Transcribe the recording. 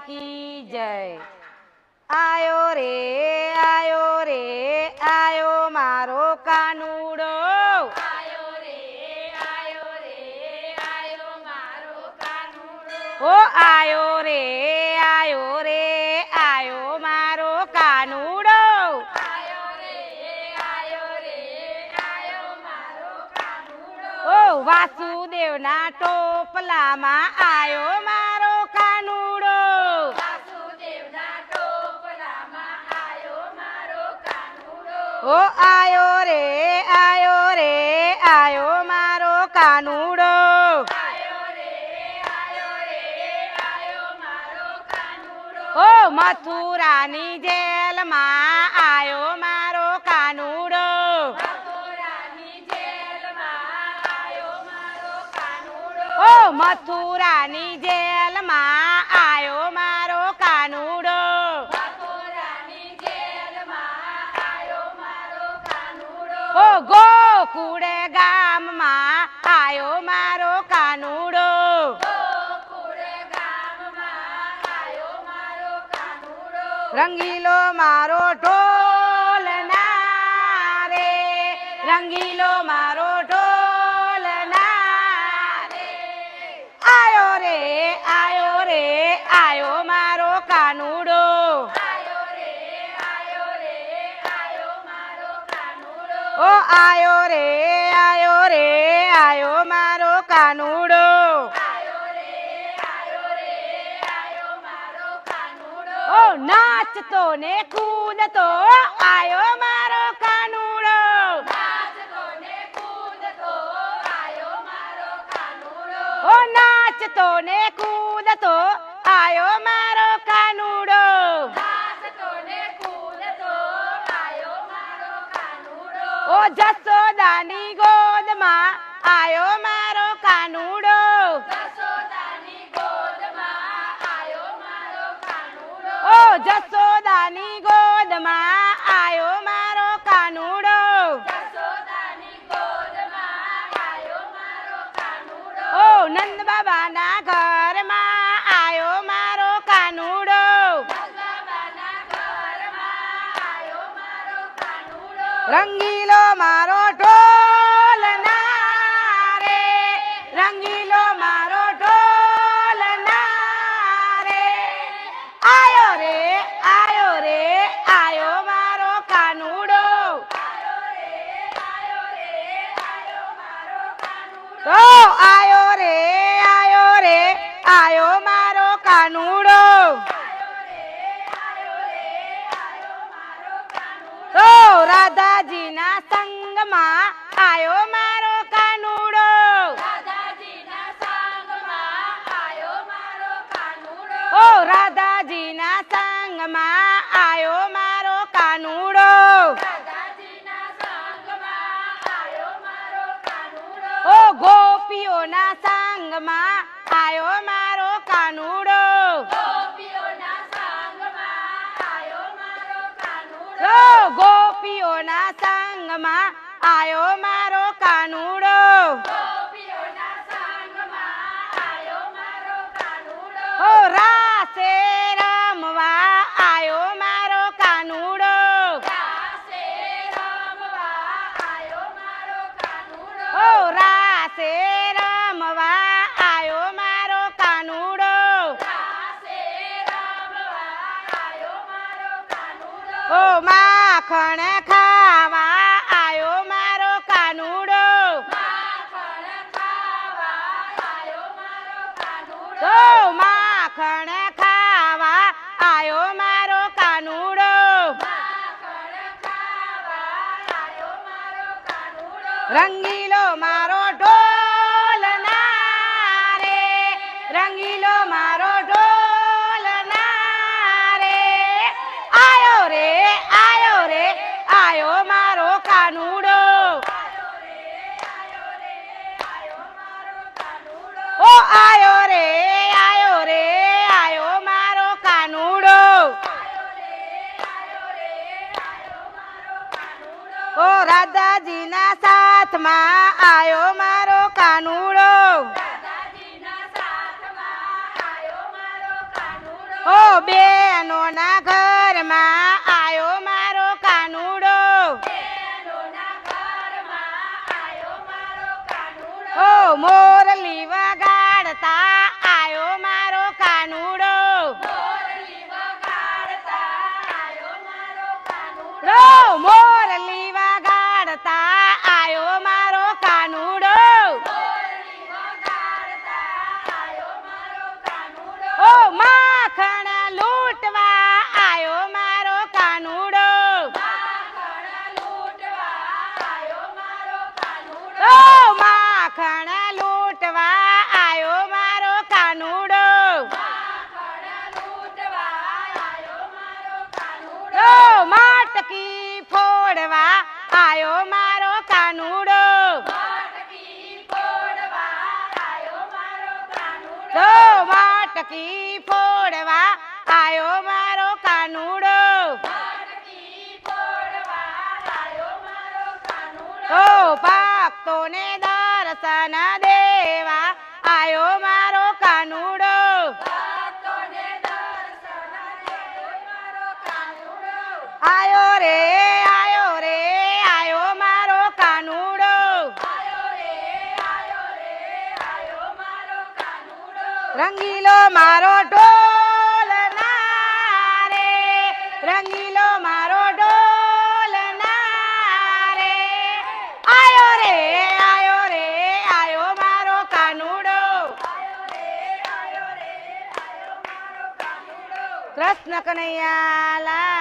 की जय। आयो रे आयो मारो कानूड़ो। आयो रे आयो मारो कानूड़ो। ओ आयो रे आयो मारो कानूड़ो। आयो रे आयो मारो कानूड़ो। ओ वासुदेवना टोपलामा आयो मारो कानूड़ो। वासुदेवना टोपलामा आयो मारो कानूड़ो। ओ आयो रे आयो मारो कानूड़ो। आयो रे आयो मारो कानूड़ो। ओ मथुरानी जेलમાં आयो मारो कानूड़ो। मथुरानी जेलમાં आयो मारो कानूड़ो। ओ मथुरानी जेलમાં आयो मारो कानूड़ो। मथुरानी जेलમાં आयो मारो कानूड़ो। ओ गोकुળ ગામમાં आयो मारो कानूड़ो। ગોકુળ ગામમાં આયો મારો કાનૂડો। રંગીલો મારો ઢોલ ના રે, રંગીલો મારો ઢોલ ના રે। આયો રે આયો મારો કાનૂડો। આયો રે આયો મારો કાનૂડો। ઓ આયો રે આયો મારો કાનૂડો। આયો રે આયો મારો કાનૂડો। ઓ નાચતો ને કૂદતો આયો મારો કાનૂડો। નાચતો ને કૂદતો આયો મારો કાનૂડો। ઓ નાચતો ને કૂદતો આયો મારો કાનૂડો। નાચતો ને કૂદતો આયો મારો કાનૂડો। ઓ જસોદાની ગોદમાં આયો મારો કાનૂડો। જસોદાની ગોદમાં આયો મારો કાનૂડો। ઓ જસોદાની ગોદમાં આયો મારો કાનૂડો। જસોદાની ગોદમાં આયો મારો કાનૂડો। ઓ નંદ બાબાના ઘરમાં આયો મારો કાનૂડો। બાબાના ઘરમાં આયો મારો કાનૂડો। રંગીલો મારો ઢોલ ના રે, રંગીલો મારો ઢોલ ના રે। આયો રે આયો મારો કાનૂડો। આયો મારો કાનૂડો। તો આયો રે આયો મારો કાનૂડો। આયો મારો કાનૂડો। તો રાધાજીના સંગમાં આયો મારો કાનૂડો। રાધાજીના સંગમાં આયો મારો કાનૂડો। ઓ રાધાજીના સંગમાં આયો મારો કાનૂડો। રાધાજીના સંગમાં આયો મારો કાનૂડો। ઓ ગોપીઓના સંગમાં આયો મારો કાનૂડો। ગોપીઓના સંગમાં આયો મારો કાનૂડો। ઓ ગોપીઓના સંગમાં આયો મારો કાનૂડો। ગોપીઓના સંગમાં આયો મારો કાનૂડો। ઓ રાસે રમવા આયો મારો કાનૂડો। રાસે રમવા આયો મારો કાનૂડો। ઓ રાસે રમવા આયો મારો કાનૂડો। રાસે રમવા આયો મારો કાનૂડો। ઓ માખણ ખાવા આયો મારો કાનૂડો। માખણ ખાવા આયો મારો કાનૂડો। તો માખણ ખાવા આયો મારો કાનૂડો। માખણ ખાવા આયો મારો કાનૂડો। રંગીલો મારો ઢોલ ના રે, રંગીલો મારો ઢોલ ના રે। આયો રે આયો મારો કાનૂડો। આયો મારો કાનૂડો। ઓ આયો રે આયો મારો કાનૂડો। ઓ રાધાજીના સાથમાં આયો મારો કાનૂડો। રાધાજીના સાથમાં આયો મારો કાનૂડો। ઓ બેનોના ઘરમાં આયો મારો કાનુડો બહેનોના ઘરમાં આયો મારો કાનુડો. ઓ મોરલી વગાડતા આયો મારો કાનુડો મોરલી વગાડતા આયો મારો કાનુડો. રો મોરલી વગાડતા આયો મારો કાનુડો મોરલી વગાડતા આયો મારો કાનુડો. ઓ માખણ લૂંટવા આયો મારો કાનુડો માખણ લૂંટવા આયો મારો કાનુડો. ઓ માખણ લૂંટવા આયો મારો કાનુડો માખણ લૂંટવા આયો મારો કાનુડો. ઓ માટકી ફોડવા આયો મારો કાનુડો માટકી ફોડવા આયો મારો કાનુડો. તો માટકી ફોડવા આયો મારો કાનુડો માટકી ફોડવા આયો મારો કાનુડો. તો ભક્તોને દર્શન દેવા આયો મારો કાનુડો ભક્તોને દર્શન દેવો મારો કાનુડો. આયો રે આયો રે આયો મારો કાનુડો આયો રે આયો મારો કાનુડો. રંગીલો મારો ઢોલ ના રે રંગીલો મારો ઢોલ ના રે આયો રે આયો મારો કાનુડો આયો મારો કાનુડો. કૃષ્ણ કનૈયા લાલ